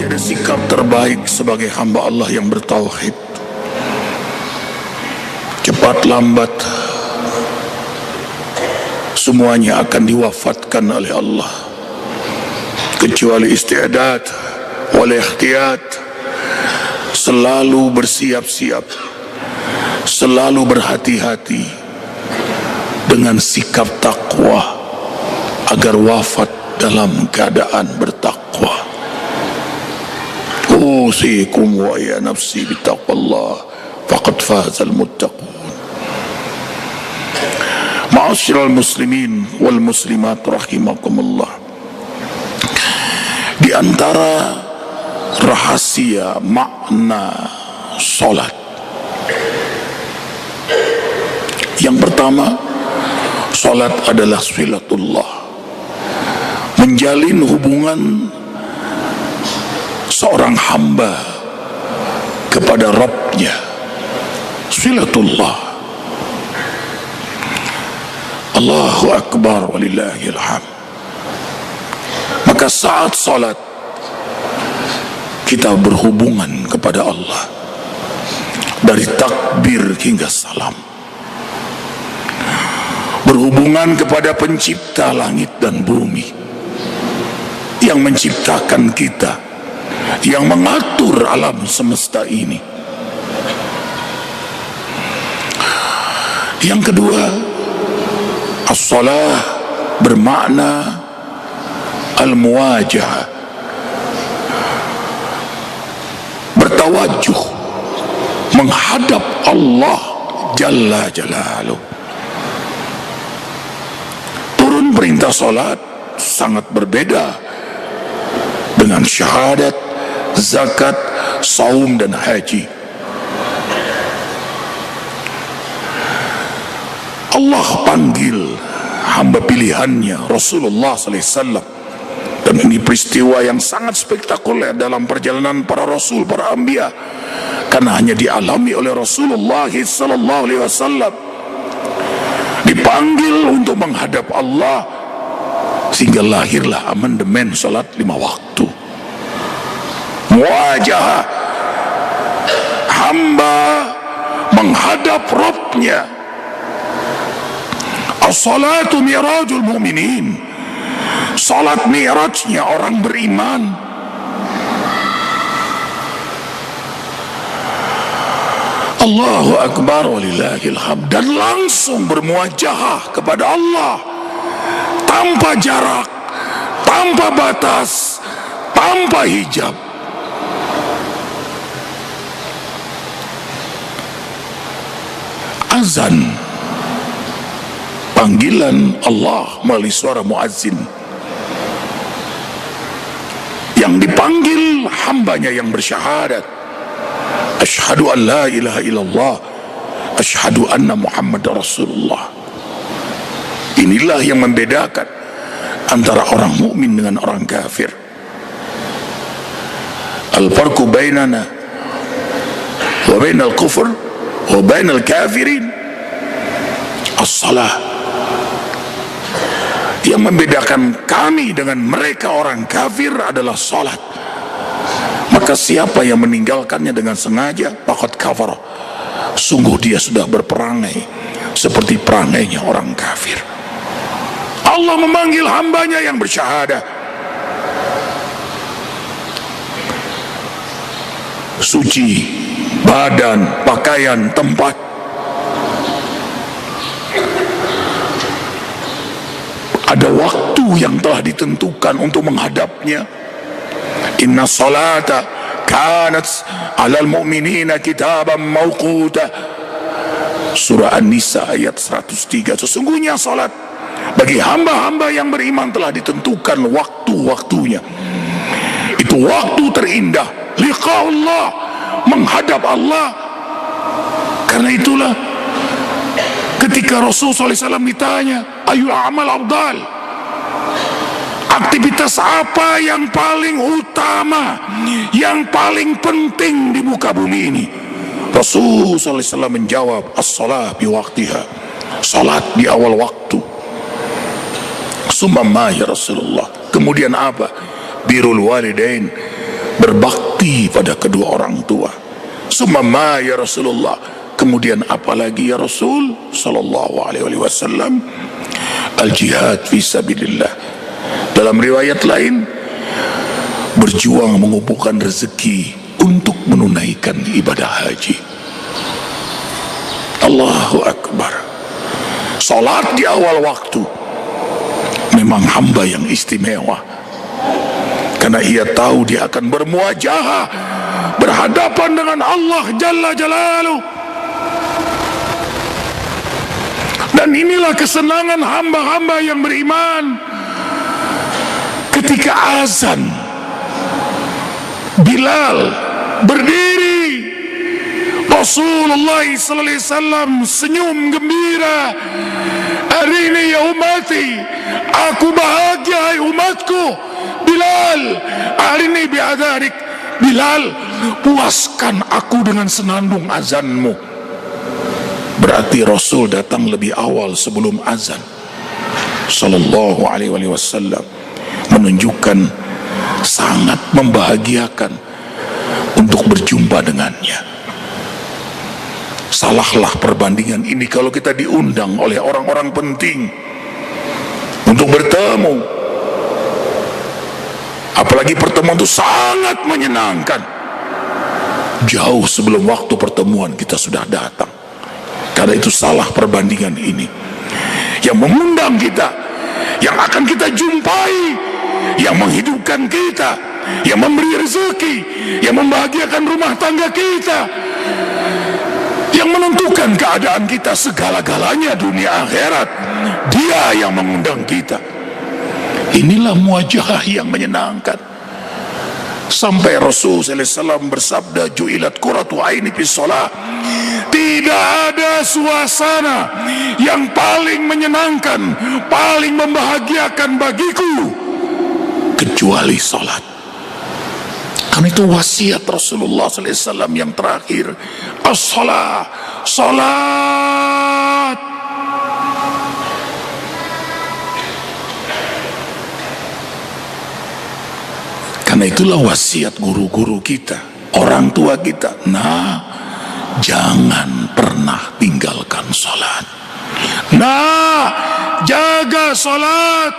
tiada sikap terbaik sebagai hamba Allah yang bertauhid. Cepat lambat semuanya akan diwafatkan oleh Allah, kecuali istiadat wal ikhtiyat. Selalu bersiap-siap, selalu berhati-hati dengan sikap takwa agar wafat dalam keadaan bertakwa. Usikum wa ya nafsi bittaqwallah faqad fazal muttaqun. Ma'asyiral muslimin wal muslimat rahimakumullah. Di antara rahasia makna salat, yang pertama, salat adalah silatullah, menjalin hubungan seorang hamba kepada Rabbnya. Silatullah. Allahu Akbar walillahil hamd. Maka saat salat kita berhubungan kepada Allah dari takbir hingga salam, berhubungan kepada pencipta langit dan bumi yang menciptakan kita, yang mengatur alam semesta ini. Yang kedua, as-salah bermakna al-muwajah, bertawajuh menghadap Allah Jalla Jalaluh. Turun perintah salat sangat berbeda dengan syahadat, zakat, saum dan haji. Allah panggil hamba pilihannya Rasulullah SAW, dan ini peristiwa yang sangat spektakuler dalam perjalanan para rasul, para anbiya, karena hanya dialami oleh Rasulullah SAW. Dipanggil untuk menghadap Allah, sehingga lahirlah amandemen salat 5 waktu. Muwajah, hamba menghadap Rabbnya. As-salatu mi'rajul mu'minin, salat mi'rajnya orang beriman. Allahu Akbar walillahil hamd. Dan langsung bermuajahah kepada Allah, tanpa jarak, tanpa batas, tanpa hijab. Azan, panggilan Allah melalui suara muazzin, yang dipanggil hambanya yang bersyahadat, asyhadu an la ilaha illallah, asyhadu anna Muhammad Rasulullah. Inilah yang membedakan antara orang mukmin dengan orang kafir. Al-farqu bainana wa bainal kufr wa bainal kafirin as-salah. Yang membedakan kami dengan mereka orang kafir adalah salat. Maka siapa yang meninggalkannya dengan sengaja, faqad kafara, sungguh dia sudah berperangai seperti perangainya orang kafir. Allah memanggil hambanya yang bersyahadah, suci badan, pakaian, tempat. Ada waktu yang telah ditentukan untuk menghadapnya. Inna salata kanat alal mu'minina kitaban mawquta. Surah An-Nisa ayat 103. Sesungguhnya salat bagi hamba-hamba yang beriman telah ditentukan waktu-waktunya. Itu waktu terindah, liqa Allah, menghadap Allah. Karena itulah ketika Rasulullah SAW ditanya, ayu amal afdal, aktivitas apa yang paling utama, yang paling penting di muka bumi ini? Rasulullah SAW menjawab, as-salah bi waqtiha, salat di awal waktu. Summa ma ya Rasulullah, kemudian apa? Birrul walidain, berbakti pada kedua orang tua. Summa ya Rasulullah, kemudian apalagi ya Rasul sallallahu alaihi wasallam? Al-jihad fi sabilillah. Dalam riwayat lain, berjuang mengumpulkan rezeki untuk menunaikan ibadah haji. Allahu Akbar. Salat di awal waktu memang hamba yang istimewa, karena ia tahu dia akan bermuajahah, berhadapan dengan Allah Jalla Jalaluh. Dan inilah kesenangan hamba-hamba yang beriman. Ketika azan, Bilal berdiri, Rasulullah sallallahu alaihi wasallam senyum gembira. Hari ini ya umati, aku bahagia hai umatku. Bilal, hari ini bi'adharik. Bilal, puaskan aku dengan senandung azanmu. Berarti Rasul datang lebih awal sebelum azan sallallahu alaihi wasallam, menunjukkan sangat membahagiakan untuk berjumpa dengannya. Salahlah perbandingan ini kalau kita diundang oleh orang-orang penting untuk bertemu, apalagi pertemuan itu sangat menyenangkan. Jauh sebelum waktu pertemuan kita sudah datang. Karena itu salah perbandingan ini. Yang mengundang kita, yang akan kita jumpai, yang menghidupkan kita, yang memberi rezeki, yang membahagiakan rumah tangga kita, yang menentukan keadaan kita segala-galanya dunia akhirat, dia yang mengundang kita. Inilah muajahah yang menyenangkan. Sampai Rasul sallallahu alaihi wasallam bersabda, ju'ilat qurratu aini fis shalah. Tidak ada suasana yang paling menyenangkan, paling membahagiakan bagiku kecuali salat. Karena itu wasiat Rasulullah sallallahu alaihi wasallam yang terakhir, as-shalah, salat. Karena itulah wasiat guru-guru kita, orang tua kita. Nah, jangan pernah tinggalkan salat. Nah, jaga salat.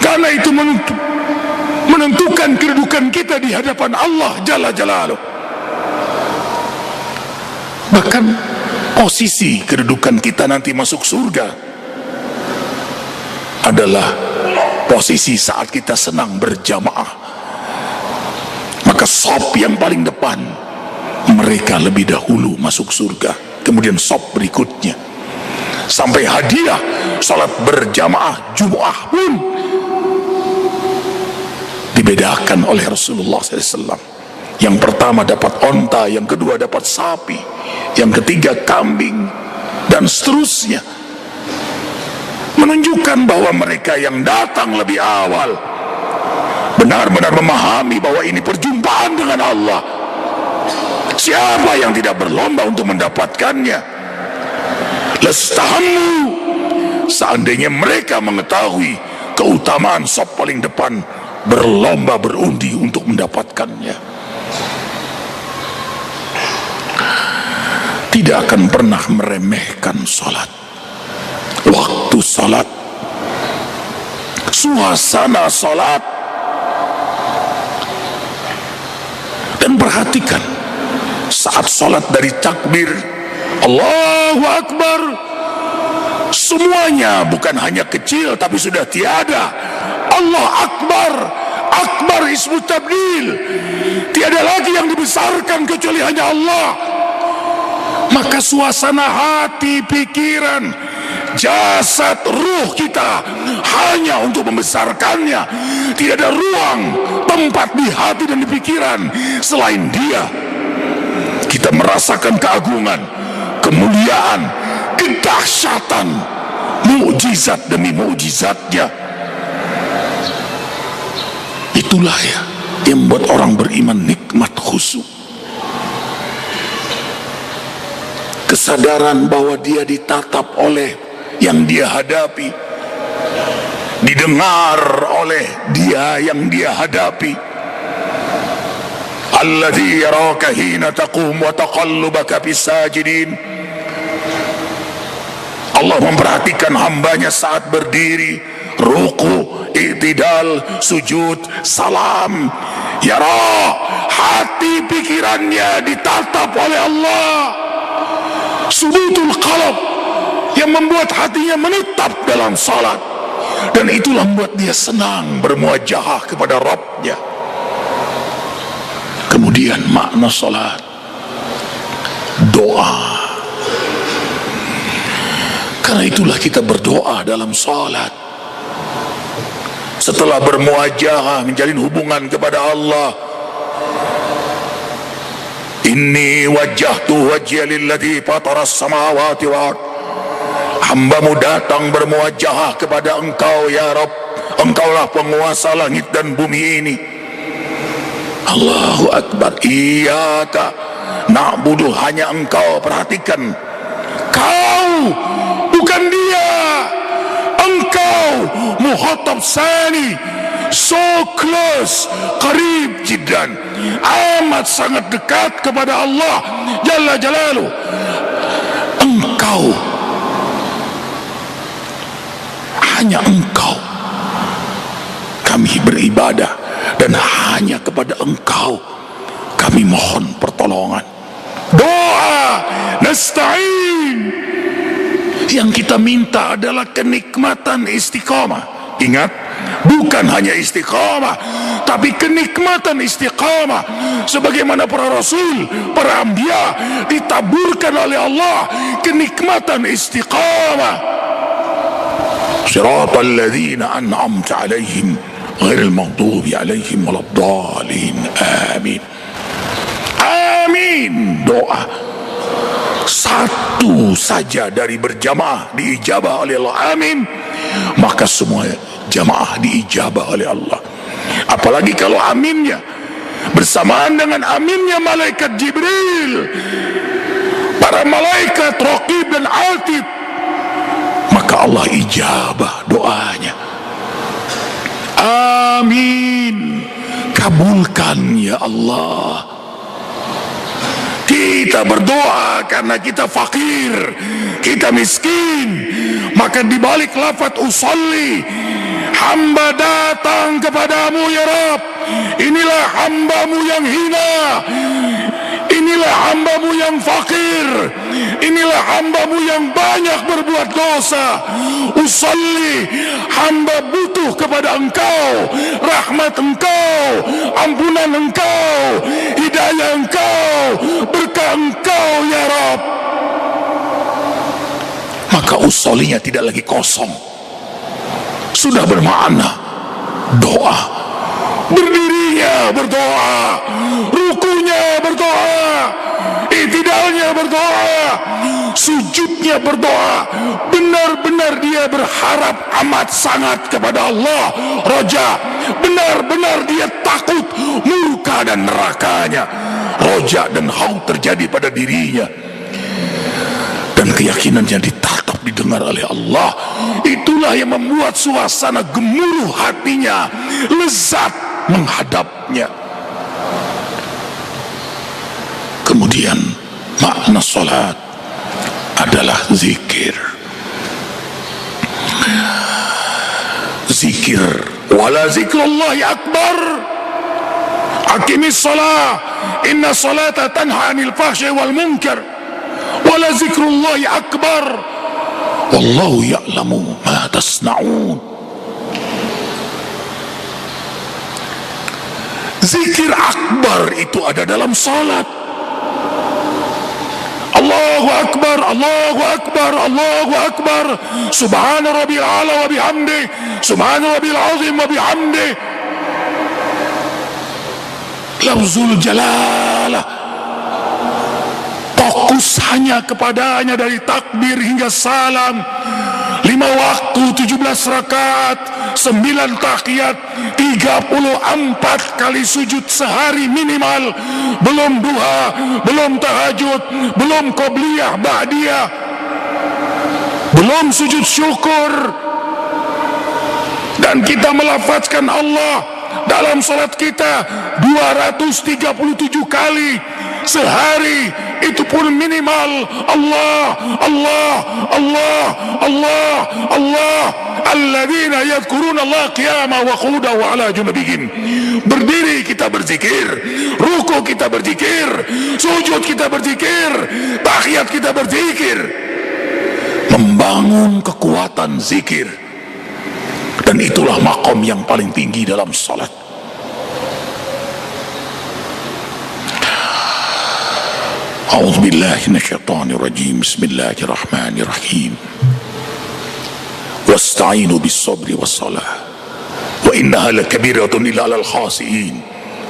Karena itu menentukan kedudukan kita di hadapan Allah Jalla Jalaluh. Bahkan posisi kedudukan kita nanti masuk surga adalah posisi saat kita senang berjamaah. Maka sop yang paling depan, mereka lebih dahulu masuk surga, kemudian sop berikutnya, sampai hadiah salat berjamaah Jumu'ah pun dibedakan oleh Rasulullah SAW. Yang pertama dapat onta, yang kedua dapat sapi, yang ketiga kambing, dan seterusnya. Menunjukkan bahwa mereka yang datang lebih awal benar-benar memahami bahwa ini perjumpaan dengan Allah. Siapa yang tidak berlomba untuk mendapatkannya? Lastahammu, seandainya mereka mengetahui keutamaan sop paling depan, berlomba berundi untuk mendapatkannya. Tidak akan pernah meremehkan salat. Waktu salat, suasana salat. Dan perhatikan, saat salat dari takbir Allahu Akbar, semuanya bukan hanya kecil tapi sudah tiada. Allah Akbar, Akbar ismu tabdil, tiada lagi yang dibesarkan kecuali hanya Allah. Maka suasana hati, pikiran, jasad, ruh kita hanya untuk membesarkannya. Tidak ada ruang, tempat di hati dan di pikiran selain Dia. Kita merasakan keagungan, kemuliaan, kedahsyatan, mukjizat demi mukjizatnya. Itulah ya yang membuat orang beriman nikmat khusyuk. Kesadaran bahwa dia ditatap oleh yang dia hadapi, didengar oleh dia yang dia hadapi. Alladzi yaraka hina taqum wa taqallubaka fis sajidin. Allah memperhatikan hambanya saat berdiri, ruku, i'tidal, sujud, salam. Yara, hati pikirannya ditatap oleh Allah. Subutul qalb, yang membuat hatinya menetap dalam salat, dan itulah membuat dia senang bermuajahah kepada Rabbnya. Kemudian makna salat, doa. Karena itulah kita berdoa dalam salat. Setelah bermuajahah, menjalin hubungan kepada Allah, inni wajjahtu wajhiya lilladzi fataras samawati wal ardh. Hambamu datang bermuajahah kepada Engkau ya Rabb. Engkaulah penguasa langit dan bumi ini. Allahu Akbar. Iyyaka na'budu, hanya Engkau. Perhatikan, kau, bukan dia. Engkau muhatab sani, so close, qarib jiddan, amat sangat dekat kepada Allah Jalla Jalaluh. Engkau, hanya Engkau kami beribadah, dan hanya kepada Engkau kami mohon pertolongan. Doa nasta'in. Yang kita minta adalah kenikmatan istiqamah. Ingat, bukan hanya istiqamah, tapi kenikmatan istiqamah. Sebagaimana para rasul, para anbiya ditaburkan oleh Allah kenikmatan istiqamah. Siratal ladzina an'amta alaihim ghairil maghdubi alaihim waladdallin. Amin. Amin. Doa satu saja dari berjamaah diijabah oleh Allah, amin, maka semua jamaah diijabah oleh Allah. Apalagi kalau aminnya bersamaan dengan aminnya malaikat Jibril, para malaikat Raqib dan Atid, maka Allah ijabah doanya. Amin. Kabulkan ya Allah. Kita berdoa karena kita fakir, kita miskin, maka dibalik lafaz usolli, hamba datang kepadamu ya Rabb. Inilah hambamu yang hina, inilah hambamu yang fakir, inilah hambamu yang banyak berbuat dosa. Usolli, hamba butuh kepada Engkau, rahmat Engkau, ampunan Engkau, hidayah Engkau, berkah Engkau ya Rabb. Maka usolinya tidak lagi kosong, sudah bermakna doa. Berdirinya berdoa, rukunya berdoa, i'tidalnya berdoa, sujudnya berdoa. Benar-benar dia berharap amat sangat kepada Allah, roja. Benar-benar dia takut murka dan nerakanya. Roja dan khauf terjadi pada dirinya, dan keyakinannya ditatap, didengar oleh Allah. Itulah yang membuat suasana gemuruh hatinya, lezat menghadapnya. Kemudian makna salat adalah zikir. Zikir, wala zikrullahi akbar. Aqimis salat, inna salata tanha anil fahsyi wal munkar, wala zikrullahi akbar, wallahu ya'lamu ma tasna'un. Zikir akbar itu ada dalam salat. Allahu akbar, Allahu akbar, Allahu akbar. Subhana rabbil a'la wa bihamdi, subhana rabbil azim wa bihamdi. Lafzul jalalah, fokus hanya kepadanya dari takbir hingga salam. 5 waktu, 17 rakaat, 9 tahiyat, 34 kali sujud sehari minimal. Belum duha, belum tahajud, belum qobliyah ba'diyah, belum sujud syukur. Dan kita melafazkan Allah dalam salat kita 237 kali sehari, itu pun minimal. Allah, Allah, Allah, Allah, Allah. Alladzina yadhkuruna Allah qiyaman wa qu'udan wa ala junubihim. Berdiri kita berzikir, ruku kita berzikir, sujud kita berzikir, tahiyat kita berzikir. Membangun kekuatan zikir. Dan itulah maqam yang paling tinggi dalam salat. A'udzu billahi minasyaitonir rajim. Bismillahirrahmanirrahim. Wasta'inu bis-sabri was-salah. Wa innaha lakabiratun illa 'alal khashiin.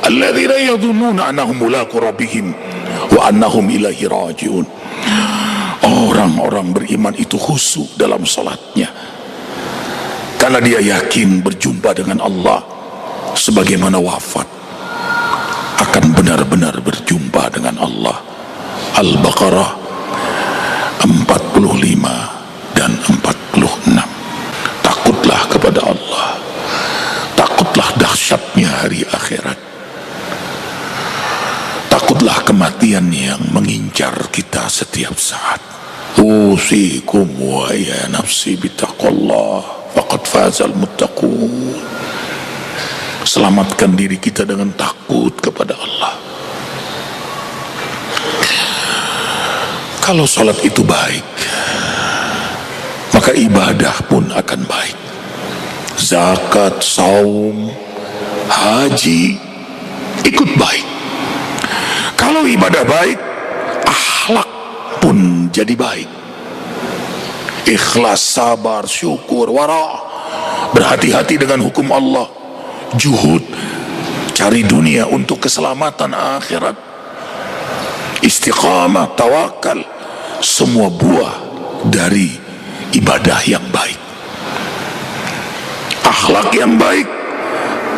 Alladzina yadhunnuna annahum mulaqu rabbihim wa annahum ilaihi raji'un. Orang-orang beriman itu khusyuk dalam salatnya, karena dia yakin berjumpa dengan Allah sebagaimana wafat akan benar-benar berjumpa dengan Allah. Al-Baqarah 45 dan 46. Takutlah kepada Allah, takutlah dahsyatnya hari akhirat, takutlah kematian yang mengincar kita setiap saat. Usikum wa ya nafsi bittaqwallah faqad fazal muttaqun. Selamatkan diri kita dengan takut kepada Allah. Kalau salat itu baik, maka ibadah pun akan baik. Zakat, saum, haji ikut baik. Kalau ibadah baik, akhlak pun jadi baik. Ikhlas, sabar, syukur, wara', berhati-hati dengan hukum Allah, juhud, cari dunia untuk keselamatan akhirat, istiqamah, tawakal, semua buah dari ibadah yang baik. Akhlak yang baik,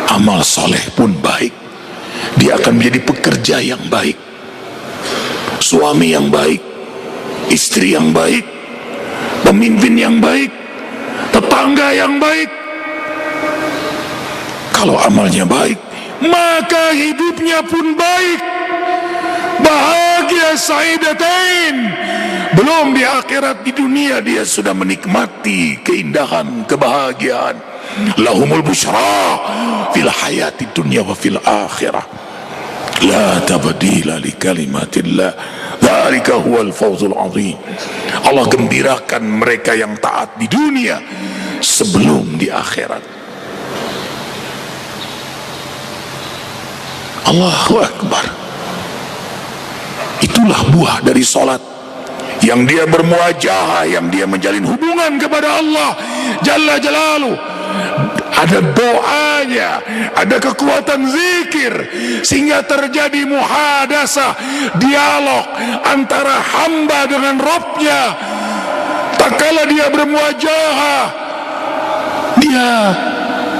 amal soleh pun baik. Dia akan menjadi pekerja yang baik, suami yang baik, istri yang baik, pemimpin yang baik, tetangga yang baik. Kalau amalnya baik, maka hidupnya pun baik. Bahagia saidatain. Belum di akhirat, di dunia dia sudah menikmati keindahan, kebahagiaan. Lahumul busyra fil hayati dunya wa fil akhirah. La tabdila li kalimatillah. Dzalika huwal fawzul azim. Allah gembirakan mereka yang taat di dunia sebelum di akhirat. Allahu Akbar. Itulah buah dari salat, yang dia bermuajahah, yang dia menjalin hubungan kepada Allah Jalla Jalaluh. Ada doanya, ada kekuatan zikir, sehingga terjadi muhadasah, dialog antara hamba dengan Rabbnya. Tak kala dia bermuajahah, dia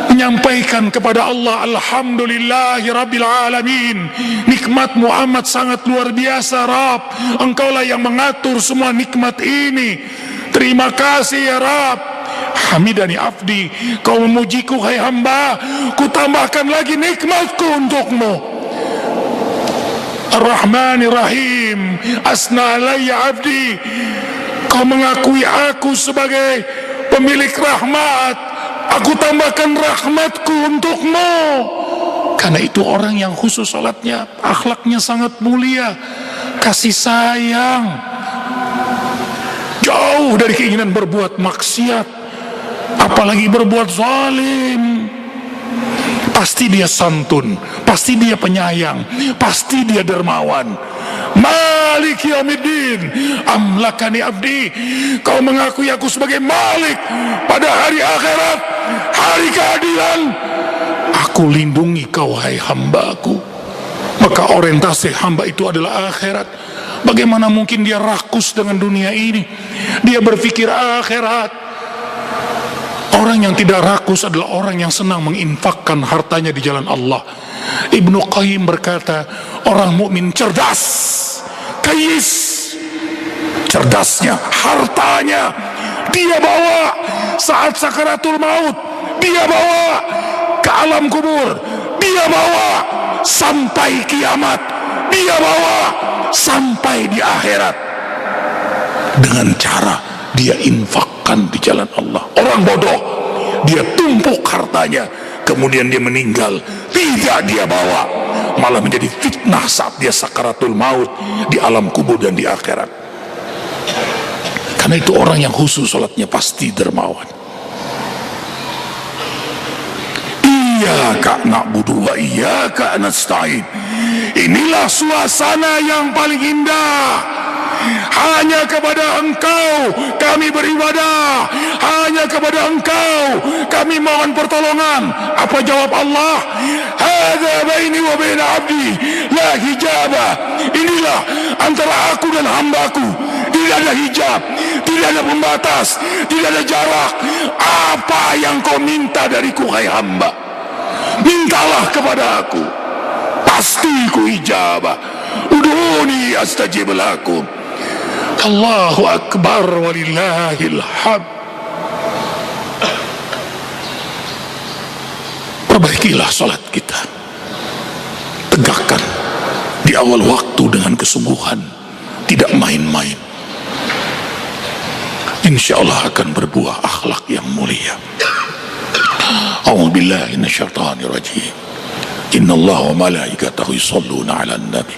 menyampaikan kepada Allah, Alhamdulillahi Rabbil Alamin, nikmat-Mu amat sangat luar biasa Rabb, Engkaulah yang mengatur semua nikmat ini. Terima kasih ya Rabb. Hamidani abdi, kau memujiku hai hamba, ku tambahkan lagi nikmatku untukmu. Ar-Rahmanir Rahim, asna alayya abdi, kau mengakui aku sebagai pemilik rahmat, aku tambahkan rahmatku untukmu. Karena itu orang yang khusus salatnya, akhlaknya sangat mulia, kasih sayang, jauh dari keinginan berbuat maksiat, apalagi berbuat zalim. Pasti dia santun, pasti dia penyayang, pasti dia dermawan. Malik yaumiddin, amlakani abdi, kau mengakui aku sebagai Malik pada hari akhirat, hari keadilan. Aku lindungi kau hai hambaku. Maka orientasi hamba itu adalah akhirat. Bagaimana mungkin dia rakus dengan dunia ini? Dia berpikir akhirat. Orang yang tidak rakus adalah orang yang senang menginfakkan hartanya di jalan Allah. Ibnu Qayyim berkata, orang mukmin cerdas, kayis, cerdasnya hartanya dia bawa saat sakaratul maut, dia bawa ke alam kubur, dia bawa sampai kiamat, dia bawa sampai di akhirat dengan cara dia infakkan di jalan Allah. Orang bodoh, dia tumpuk hartanya, kemudian dia meninggal, tidak dia bawa, malah menjadi fitnah saat dia sakaratul maut di alam kubur dan di akhirat. Karena itu orang yang khusus salatnya pasti dermawan. Iyyaka na'budu wa iyyaka nasta'in. Inilah suasana yang paling indah. Hanya kepada Engkau kami beribadah, hanya kepada Engkau kami mohon pertolongan. Apa jawab Allah? Hadza baini wa baina 'abdi la hijaba. Inilah antara aku dan hambaku, tidak ada hijab, tidak ada pembatas, tidak ada jarak. Apa yang kau minta dariku hai hamba, mintalah kepada aku, pasti ku ijabah. Udhuni astajib lakum. Allahu akbar walillahil hamd. Perbaikilah salat kita, tegakkan di awal waktu dengan kesungguhan, tidak main-main. Insya Allah akan berbuah akhlak yang mulia. A'udzubillahi minasyaitonir rajim. Innallaha wa malaikatahu yusholluna 'alan nabi.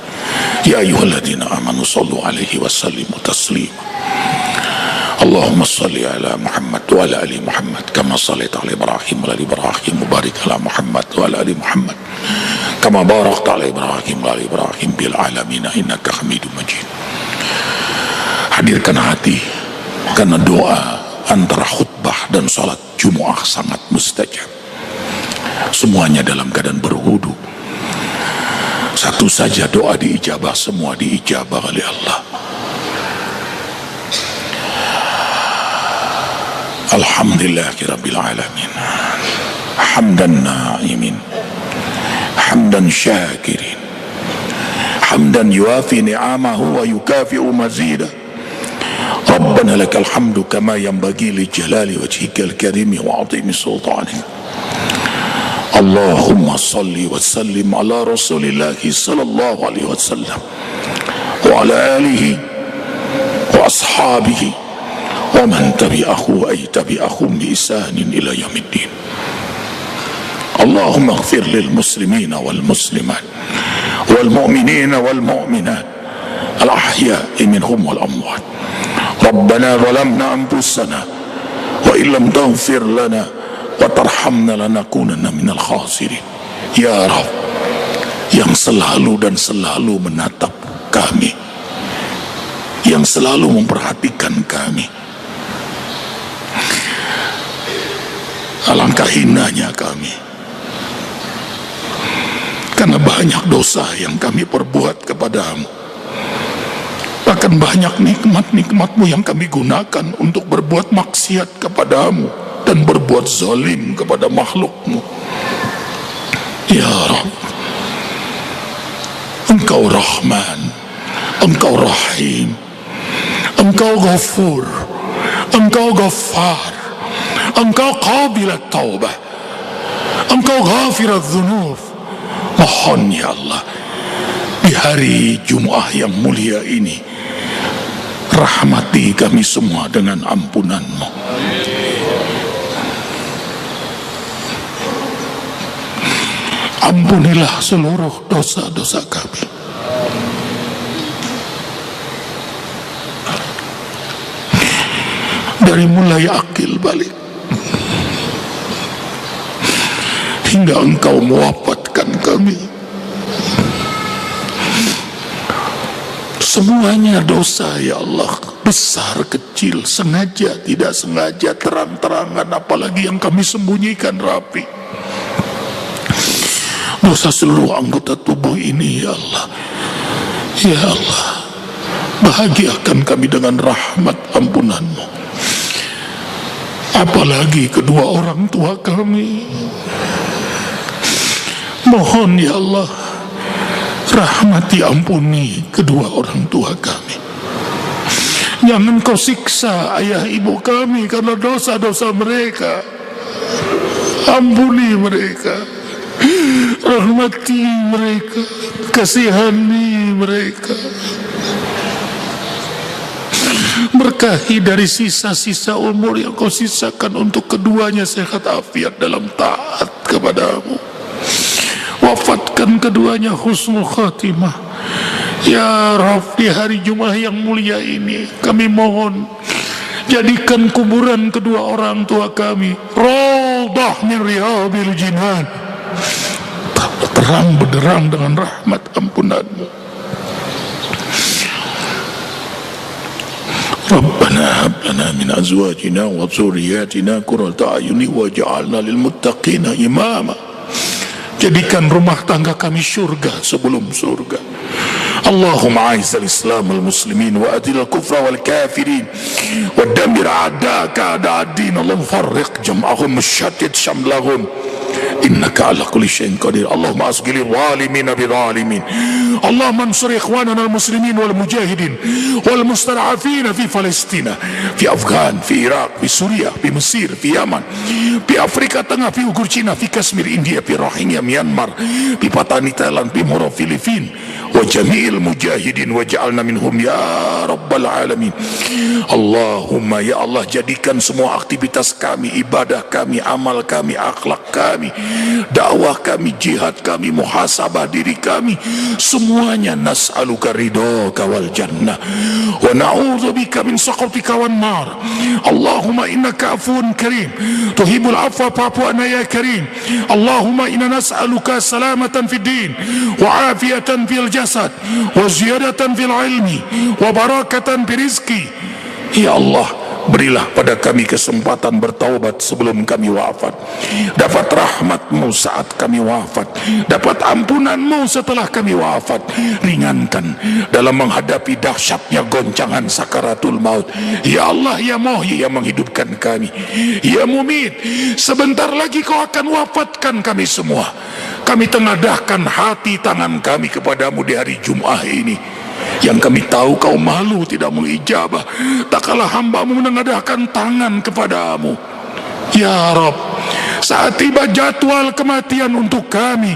Ya ayyuhalladzina amanu shallu 'alaihi wa sallimu taslima. Allahumma shalli 'ala Muhammad wa 'ala ali Muhammad kama shallaita 'ala Ibrahim wa 'ala ali Ibrahim wa barik 'ala Muhammad wa 'ala ali Muhammad kama barakta 'ala Ibrahim wa 'ala ali Ibrahim bil 'alamin innaka Hamidum Majid. Hadirkan hati, karena doa antara khutbah dan salat Jumat sangat mustajab. Semuanya dalam keadaan berwudu. Satu saja doa diijabah, semua diijabah oleh Allah. Alhamdulillahirabbil alamin. Hamdan na'imin, hamdan syakirin, hamdan yuafi ni'amahu wa yukafi'u mazidah. Rabbana lakal hamdu kama yanbaghi li jalali wajhikal karimi wa 'azimi sultanik. Allahumma salli wa sallim ala rasulillahi sallallahu alaihi wasallam wa ala alihi wa ashabihi wa man tabi'ahu ay tabi'ahum bi ihsanin ila yaumiddin. Allahumma ighfir lil muslimina wal muslimat wal mu'minina wal mu'minat al ahya'i minhum wal amwat. Rabbana zalamna anfusana wa illam taghfir lana wa tarhamna lanakunanna minal khasirin. Ya Rabb, yang selalu dan selalu menatap kami, yang selalu memperhatikan kami. Alangkah hinanya kami, karena banyak dosa yang kami perbuat kepadamu. Bahkan banyak nikmat-nikmatmu yang kami gunakan untuk berbuat maksiat kepadamu dan berbuat zalim kepada makhlukmu. Ya Rabb, Engkau Rahman, Engkau Rahim, Engkau Ghafur, Engkau Ghaffar, Engkau Qabilat Taubah, Engkau Ghafirat Dzunub. Mohon ya Allah, di hari Jumat yang mulia ini, rahmati kami semua dengan ampunan-Mu. Ampunilah seluruh dosa-dosa kami. Dari mulai akil balik hingga Engkau mewafatkan kami, semuanya dosa ya Allah, besar kecil, sengaja tidak sengaja, terang-terangan, apalagi yang kami sembunyikan rapi. Dosa seluruh anggota tubuh ini ya Allah. Ya Allah, bahagiakan kami dengan rahmat ampunan-Mu. Apalagi kedua orang tua kami. Mohon ya Allah, rahmati ampuni kedua orang tua kami. Jangan Kau siksa ayah ibu kami karena dosa-dosa mereka. Ampuni mereka, rahmati mereka, kasihani mereka, berkahi dari sisa-sisa umur yang kau sisakan untuk keduanya sehat afiat dalam taat kepadamu. Wafatkan keduanya husnul khatimah. Ya Rabb, di hari Jumat yang mulia ini kami mohon, jadikan kuburan kedua orang tua kami raudhah min riyadil jinan, terang benderang dengan rahmat ampunan-Mu. Rabbana hab lana min azwajina wa dzurriyyatina qurrata a'yuni waj'alna lil muttaqina imama. Jadikan rumah tangga kami surga sebelum surga. Allahumma a'izzal Islam wal muslimin wa adil al kufra wal kafirin wa dammir a'da'aka a'da'ad din. Allahumma farriq jam'ahum washattid shamlahum innaka ala kulli syai'in qadir. Allahumma asghil zalimin bidzalimin. Allahumma ansur ikhwanana al-muslimin wal mujahidin wal mustad'afin fi Palestina, fi Afghan, fi Iraq, fi Suriah, fi Mesir, fi Yaman, fi Afrika Tengah, fi Uighur Cina, fi Kashmir India, fi Rohingya Myanmar, fi Patani Thailand, fi Moro Filipin, wa jami'il mujahidin waj'alna minhum ya rabbal alamin. Allahumma ya Allah, jadikan semua aktivitas kami, ibadah kami, amal kami, akhlak kami, dakwah kami, jihad kami, muhasabah diri kami, semuanya nas'aluka ridhaka wal jannah wa na'udzubika min sakhatika wan nar. Allahumma innaka afuwun karim tuhibbul afwa fa'fu anna ya karim. Allahumma inna nas'aluka salamatan fid din wa afiyatan fil jasad wa ziyadatan fil ilmi wa barakatan fi rizqi. Ya Allah, berilah pada kami kesempatan bertaubat sebelum kami wafat, dapat rahmat-Mu saat kami wafat, dapat ampunan-Mu setelah kami wafat. Ringankan dalam menghadapi dahsyatnya goncangan sakaratul maut. Ya Allah, ya Muhyi yang menghidupkan kami, ya Mumit, sebentar lagi Kau akan wafatkan kami semua. Kami tengadahkan hati tangan kami kepadamu di hari Jumat ini, yang kami tahu Kau malu tidak mengijabah, tak kalah hamba-Mu menengadahkan tangan kepadamu. Ya Rabb, saat tiba jadwal kematian untuk kami,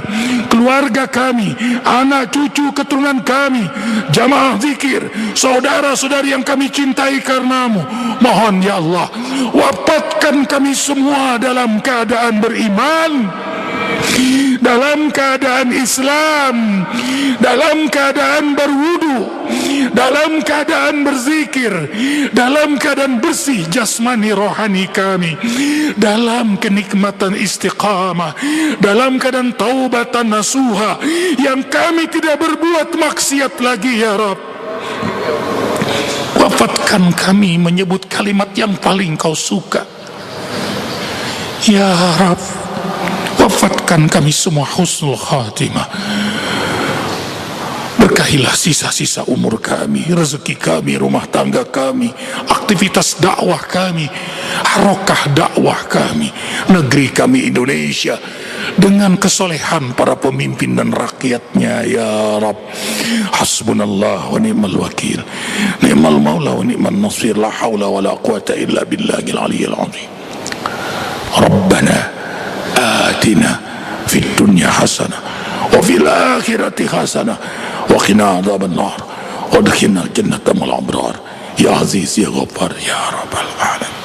keluarga kami, anak cucu keturunan kami, jamaah zikir, saudara-saudari yang kami cintai karena-Mu, mohon ya Allah, wafatkan kami semua dalam keadaan beriman, dalam keadaan Islam, dalam keadaan berwudu, dalam keadaan berzikir, dalam keadaan bersih jasmani rohani kami, dalam kenikmatan istiqamah, dalam keadaan taubatan nasuha, yang kami tidak berbuat maksiat lagi ya Rabb. Wafatkan kami menyebut kalimat yang paling Kau suka. Ya Rabb, wafatkan kami semua husnul khatimah. Berkahilah sisa-sisa umur kami, rezeki kami, rumah tangga kami, aktivitas dakwah kami, harokah dakwah kami, negeri kami Indonesia, dengan kesolehan para pemimpin dan rakyatnya ya Rabb. Hasbunallah wa ni'mal wakil, ni'mal maula wa ni'man nasir, la hawla wa la quwata illa billahil aliyyil azim. Rabbana atina fid dunya hasanah wa fil akhirati hasanah wa qina adzaban nar wa adkhilna al jannata ma'al abrar ya aziz ya ghaffar ya rabbal alamin.